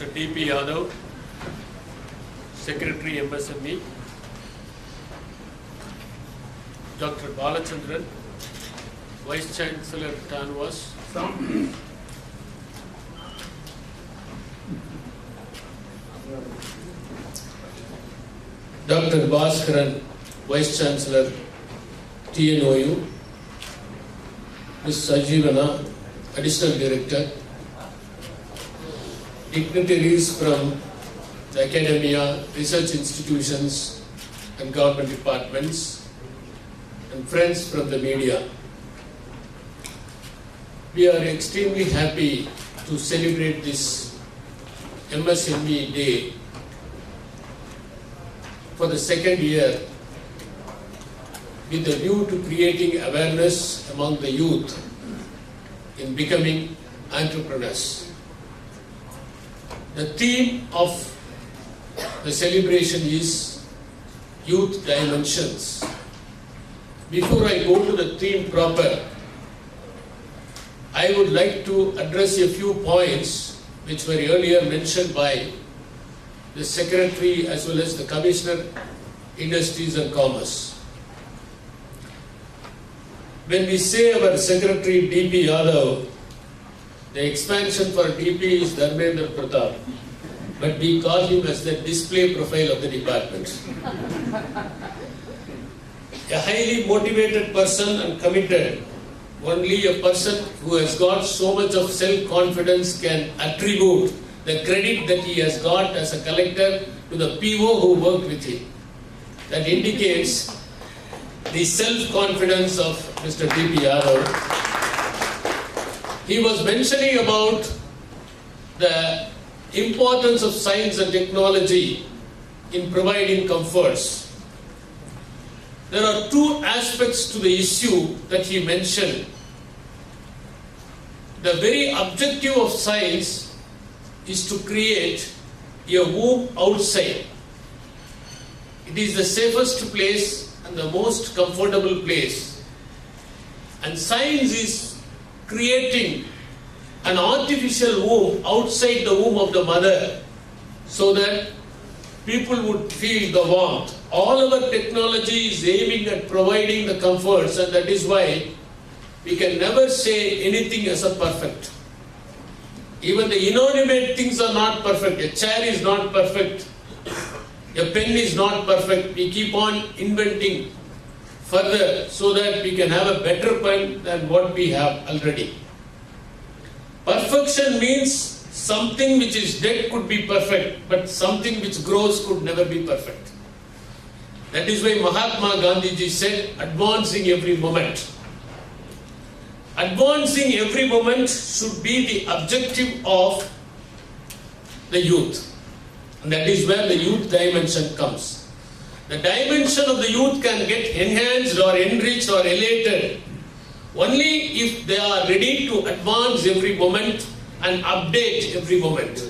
Mr. Dp-Yadav, Secretary MSME, Dr. Balachandran, Vice Chancellor Tanwas, Dr. Bhaskaran, Vice Chancellor TNOU, Ms. Sajivana, Additional Director, dignitaries from the academia, research institutions and government departments, and friends from the media. We are extremely happy to celebrate this MSME Day for the second year with a view to creating awareness among the youth in becoming entrepreneurs. The theme of the celebration is Youth Dimensions. Before I go to the theme proper, I would like to address a few points which were earlier mentioned by the Secretary as well as the Commissioner, Industries and Commerce. When we say our Secretary Dp-Yadav, the expansion for DP is Dharmendra Pratap, but we call him as the display profile of the department. A highly motivated person and committed. Only a person who has got so much of self-confidence can attribute the credit that he has got as a collector to the PO who worked with him. That indicates the self-confidence of Mr. Dp-Yadav. He was mentioning about the importance of science and technology in providing comforts. There are two aspects to the issue that he mentioned. The very objective of science is to create a womb outside. It is the safest place and the most comfortable place. And science is creating an artificial womb outside the womb of the mother so that people would feel the warmth. All our technology is aiming at providing the comforts, and that is why we can never say anything as a perfect. Even the inanimate things are not perfect. A chair is not perfect. A pen is not perfect. We keep on inventing further so that we can have a better pen than what we have already. Perfection means something which is dead could be perfect, but something which grows could never be perfect. That is why Mahatma Gandhi said, advancing every moment. Advancing every moment should be the objective of the youth. And that is where the youth dimension comes. The dimension of the youth can get enhanced or enriched or elated only if they are ready to advance every moment and update every moment.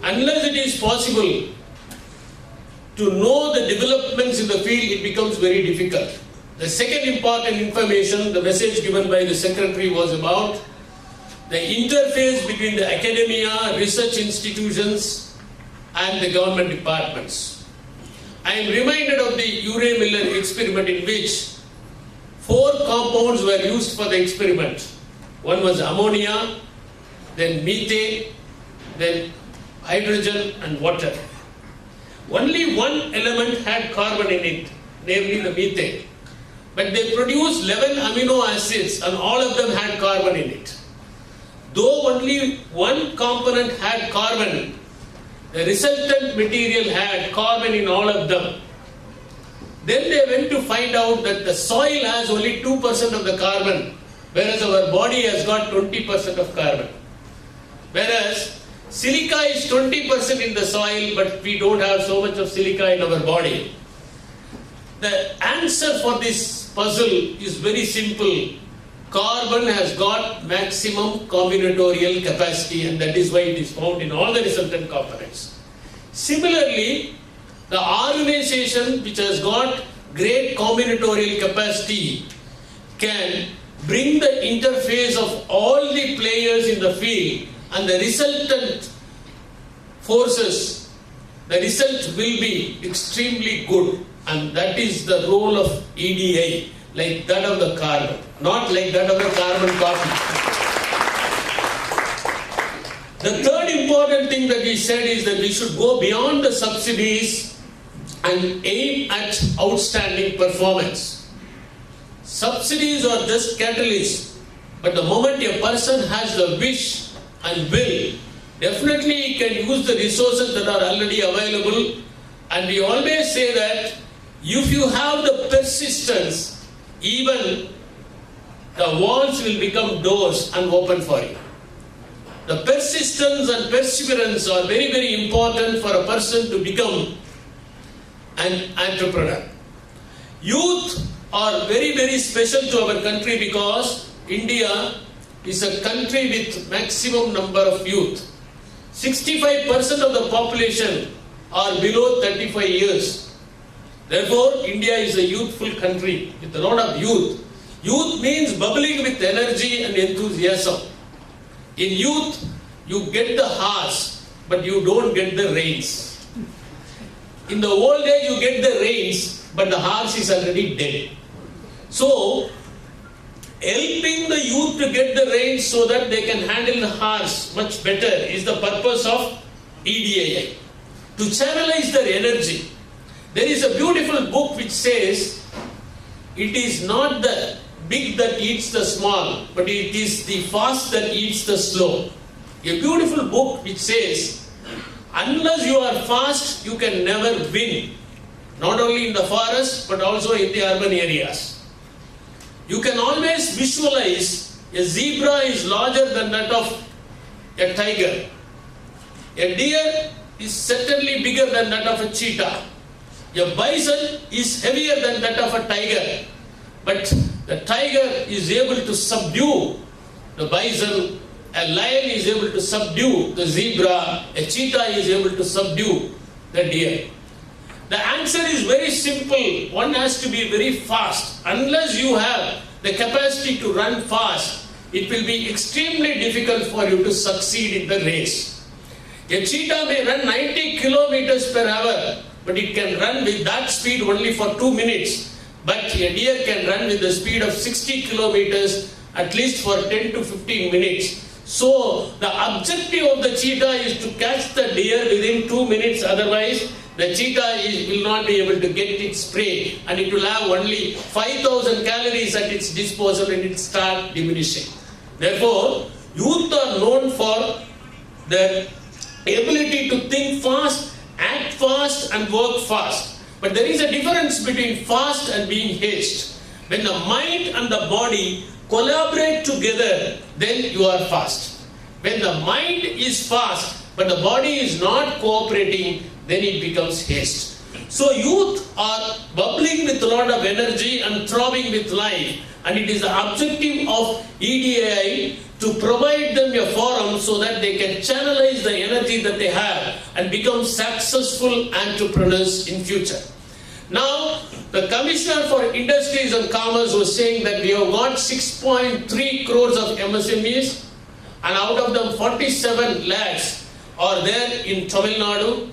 Unless it is possible to know the developments in the field, it becomes very difficult. The second important information, the message given by the Secretary was about the interface between the academia, research institutions and the government departments. I am reminded of the Urey-Miller experiment in which 4 compounds were used for the experiment. One was ammonia, then methane, then hydrogen and water. Only one element had carbon in it, namely the methane. But they produced 11 amino acids and all of them had carbon in it. Though only one component had carbon, the resultant material had carbon in all of them. Then they went to find out that the soil has only 2% of the carbon, whereas our body has got 20% of carbon. Whereas silica is 20% in the soil, but we don't have so much of silica in our body. The answer for this puzzle is very simple. Carbon has got maximum combinatorial capacity, and that is why it is found in all the resultant components. Similarly, the organization which has got great combinatorial capacity can bring the interface of all the players in the field, and the resultant forces, the result will be extremely good. And that is the role of EDI, like that of the carbon, not like that of the carbon copy. The third important thing that he said is that we should go beyond the subsidies and aim at outstanding performance. Subsidies are just catalysts, but the moment a person has the wish and will, definitely he can use the resources that are already available. And we always say that if you have the persistence, even the walls will become doors and open for you. The persistence and perseverance are very, very important for a person to become an entrepreneur. Youth are very, very special to our country because India is a country with maximum number of youth. 65% of the population are below 35 years. Therefore, India is a youthful country with a lot of youth. Youth means bubbling with energy and enthusiasm. In youth, you get the horse, but you don't get the reins. In the old age, you get the reins, but the horse is already dead. So, helping the youth to get the reins so that they can handle the horse much better is the purpose of EDII. To channelize their energy. There is a beautiful book which says, it is not the big that eats the small, but it is the fast that eats the slow. A beautiful book which says, unless you are fast, you can never win. Not only in the forest, but also in the urban areas. You can always visualize a zebra is larger than that of a tiger. A deer is certainly bigger than that of a cheetah. A bison is heavier than that of a tiger. But the tiger is able to subdue the bison, a lion is able to subdue the zebra, a cheetah is able to subdue the deer. The answer is very simple. One has to be very fast. Unless you have the capacity to run fast, it will be extremely difficult for you to succeed in the race. A cheetah may run 90 kilometers per hour, but it can run with that speed only for 2 minutes. But a deer can run with the speed of 60 kilometers at least for 10 to 15 minutes. So the objective of the cheetah is to catch the deer within 2 minutes, otherwise the cheetah will not be able to get its prey and it will have only 5,000 calories at its disposal and it will start diminishing. Therefore, youth are known for their ability to think fast, act fast and work fast. But there is a difference between fast and being haste. When the mind and the body collaborate together, then you are fast. When the mind is fast, but the body is not cooperating, then it becomes haste. So youth are bubbling with a lot of energy and throbbing with life. And it is the objective of EDII to provide them a forum so that they can channelize the energy that they have and become successful entrepreneurs in future. Now, the Commissioner for Industries and Commerce was saying that we have got 6.3 crores of MSMEs and out of them 47 lakhs are there in Tamil Nadu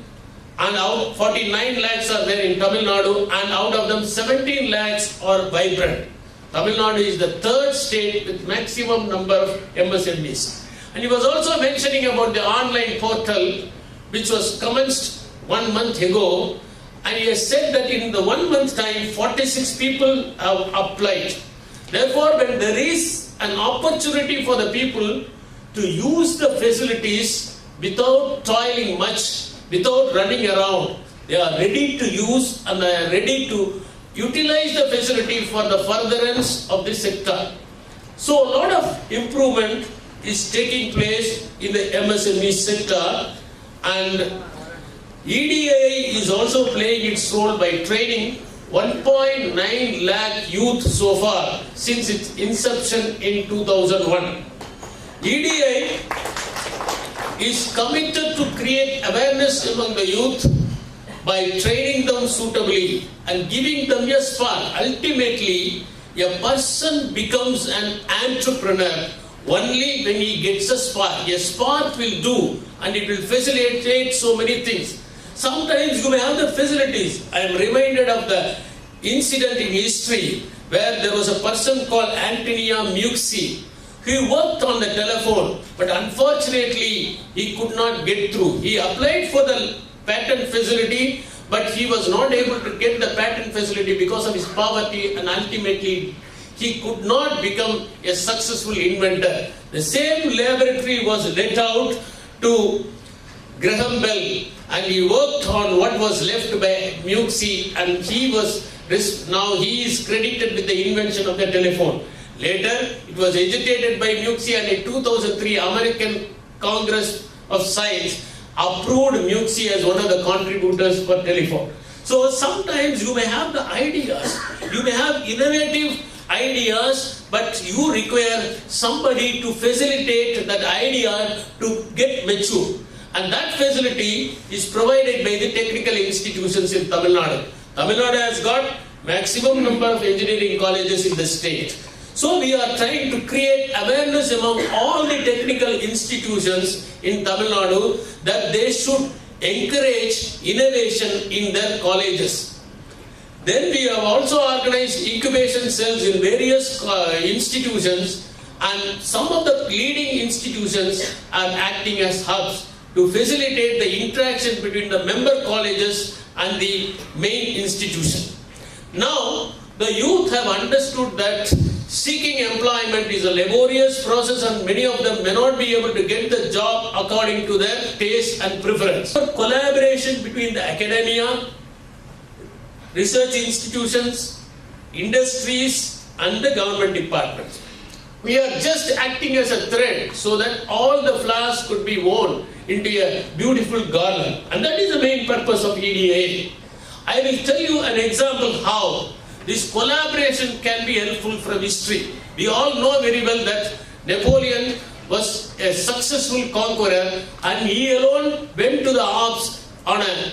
and 49 lakhs are there in Tamil Nadu and out of them 17 lakhs are vibrant. Tamil Nadu is the third state with maximum number of MSMEs. And he was also mentioning about the online portal which was commenced 1 month ago, and he has said that in the 1 month time 46 people have applied. Therefore, when there is an opportunity for the people to use the facilities without toiling much, without running around, they are ready to use and they are ready to utilize the facility for the furtherance of the sector. So a lot of improvement is taking place in the MSME sector, and EDII is also playing its role by training 1.9 lakh youth so far since its inception in 2001. EDII is committed to create awareness among the youth by training them suitably and giving them a spark. Ultimately, a person becomes an entrepreneur only when he gets a spark. A spark will do, and it will facilitate so many things. Sometimes you may have the facilities. I am reminded of the incident in history where there was a person called Antonia Muxi. He worked on the telephone, but unfortunately he could not get through. He applied for the patent facility, but he was not able to get the patent facility because of his poverty, and ultimately he could not become a successful inventor. The same laboratory was let out to Graham Bell, and he worked on what was left by Muxi, and now he is credited with the invention of the telephone. Later, it was agitated by Muxi, and in 2003, American Congress of Science approved Muxi as one of the contributors for telephone. So sometimes you may have the ideas, you may have innovative ideas, but you require somebody to facilitate that idea to get mature. And that facility is provided by the technical institutions in Tamil Nadu. Tamil Nadu has got maximum number of engineering colleges in the state. So we are trying to create awareness among all the technical institutions in Tamil Nadu that they should encourage innovation in their colleges. Then we have also organized incubation cells in various institutions, and some of the leading institutions are acting as hubs to facilitate the interaction between the member colleges and the main institution. Now, the youth have understood that seeking employment is a laborious process, and many of them may not be able to get the job according to their taste and preference. Collaboration between the academia, research institutions, industries, and the government departments. We are just acting as a thread so that all the flowers could be woven into a beautiful garland. And that is the main purpose of EDII. I will tell you an example how this collaboration can be helpful from history. We all know very well that Napoleon was a successful conqueror, and he alone went to the Alps on a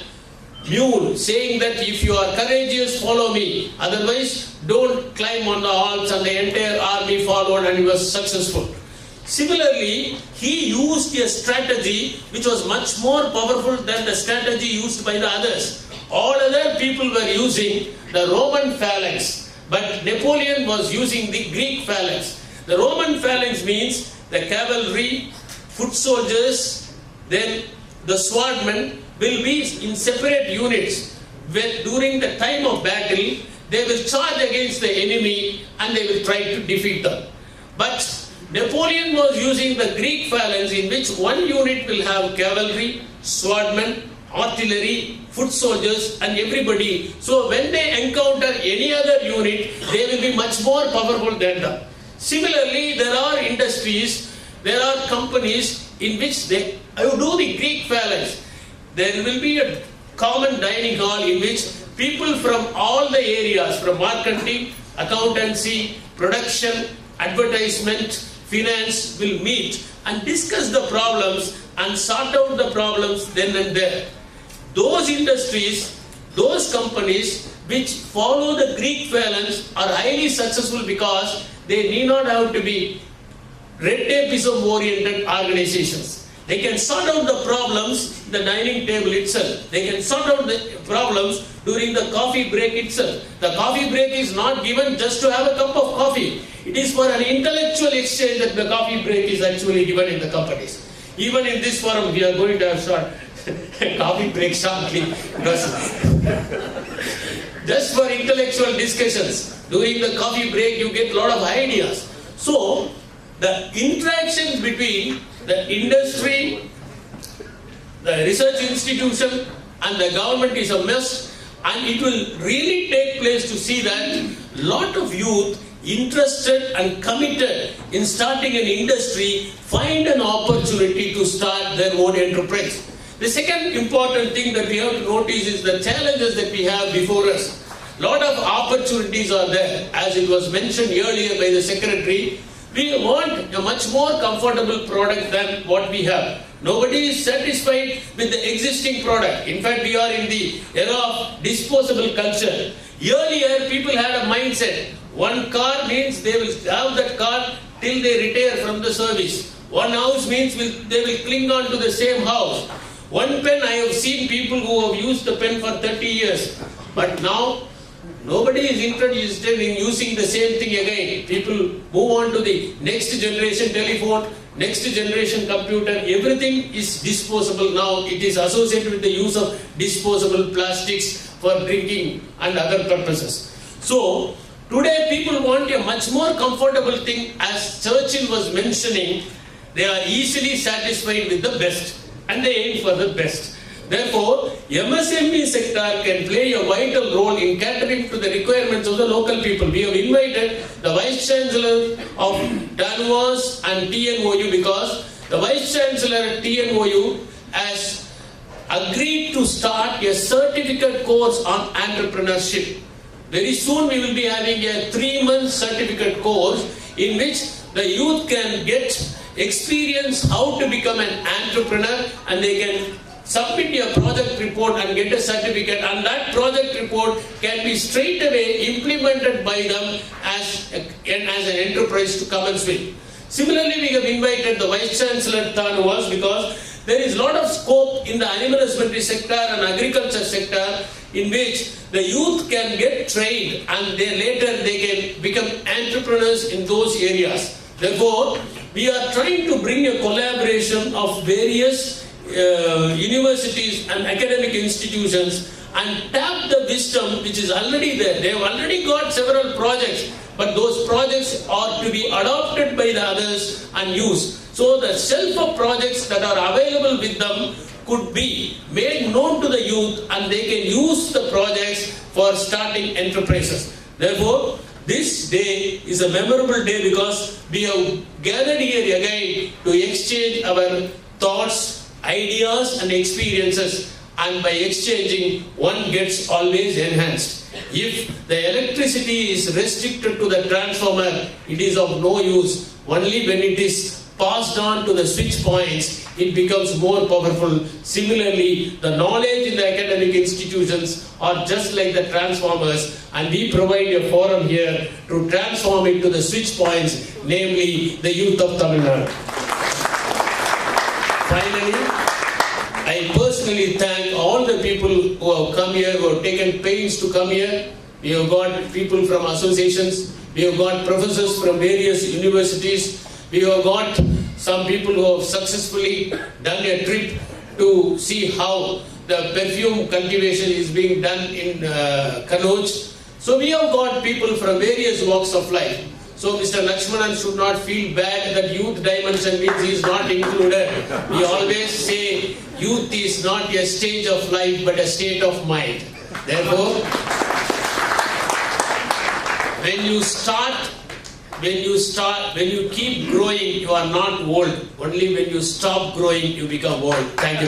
mule, saying that if you are courageous, follow me. Otherwise, don't climb on the Alps, and the entire army followed, and he was successful. Similarly, he used a strategy which was much more powerful than the strategy used by the others. All other people were using the Roman phalanx, but Napoleon was using the Greek phalanx. The Roman phalanx means the cavalry, foot soldiers, then the swordmen will be in separate units. When during the time of battle, they will charge against the enemy and they will try to defeat them. But Napoleon was using the Greek phalanx, in which one unit will have cavalry, swordmen, artillery, foot soldiers, and everybody. So when they encounter any other unit, they will be much more powerful than them. Similarly, there are industries, there are companies in which they do the Greek phalanx. There will be a common dining hall in which people from all the areas, from marketing, accountancy, production, advertisement, finance, will meet and discuss the problems and sort out the problems then and there. Those industries, those companies which follow the Greek phalanx are highly successful because they need not have to be red tapeism oriented organizations. They can sort out the problems in the dining table itself. They can sort out the problems during the coffee break itself. The coffee break is not given just to have a cup of coffee. It is for an intellectual exchange that the coffee break is actually given in the companies. Even in this forum, we are going to have short coffee break shortly, because just for intellectual discussions. During the coffee break, you get a lot of ideas. So, the interaction between the industry, the research institution, and the government is a must, and it will really take place to see that a lot of youth interested and committed in starting an industry find an opportunity to start their own enterprise. The second important thing that we have to notice is the challenges that we have before us. A lot of opportunities are there. As it was mentioned earlier by the secretary, we want a much more comfortable product than what we have. Nobody is satisfied with the existing product. In fact, we are in the era of disposable culture. Earlier, people had a mindset. One car means they will have that car till they retire from the service. One house means they will cling on to the same house. One pen, I have seen people who have used the pen for 30 years. But now, nobody is interested in using the same thing again. People move on to the next generation telephone, next generation computer. Everything is disposable now. It is associated with the use of disposable plastics for drinking and other purposes. So, today people want a much more comfortable thing. As Churchill was mentioning, they are easily satisfied with the best and they aim for the best. Therefore, MSME sector can play a vital role in catering to the requirements of the local people. We have invited the Vice Chancellor of DANVAS and TNOU because the Vice Chancellor at TNOU has agreed to start a certificate course on entrepreneurship. Very soon we will be having a 3-month certificate course in which the youth can get experience how to become an entrepreneur, and they can submit a project report and get a certificate, and that project report can be straight away implemented by them as an enterprise to commence with. Similarly, we have invited the Vice Chancellor at TANVAS because there is a lot of scope in the animal husbandry sector and agriculture sector in which the youth can get trained and later they can become entrepreneurs in those areas. Therefore, we are trying to bring a collaboration of various universities and academic institutions and tap the wisdom which is already there. They have already got several projects, but those projects are to be adopted by the others and used. So the shelf of projects that are available with them could be made known to the youth and they can use the projects for starting enterprises. Therefore, this day is a memorable day because we have gathered here again to exchange our thoughts, ideas and experiences, and by exchanging one gets always enhanced. If the electricity is restricted to the transformer, it is of no use. Only when it is passed on to the switch points, it becomes more powerful. Similarly, the knowledge in the academic institutions are just like the transformers, and we provide a forum here to transform it to the switch points, namely the youth of Tamil Nadu. Finally, I personally thank all the people who have come here, who have taken pains to come here. We have got people from associations, we have got professors from various universities, we have got some people who have successfully done a trip to see how the perfume cultivation is being done in Kannauj. So we have got people from various walks of life. So Mr. Lakshmanan should not feel bad that youth dimension means he is not included. We always say youth is not a stage of life but a state of mind. Therefore, when you keep growing, you are not old. Only when you stop growing, you become old. Thank you.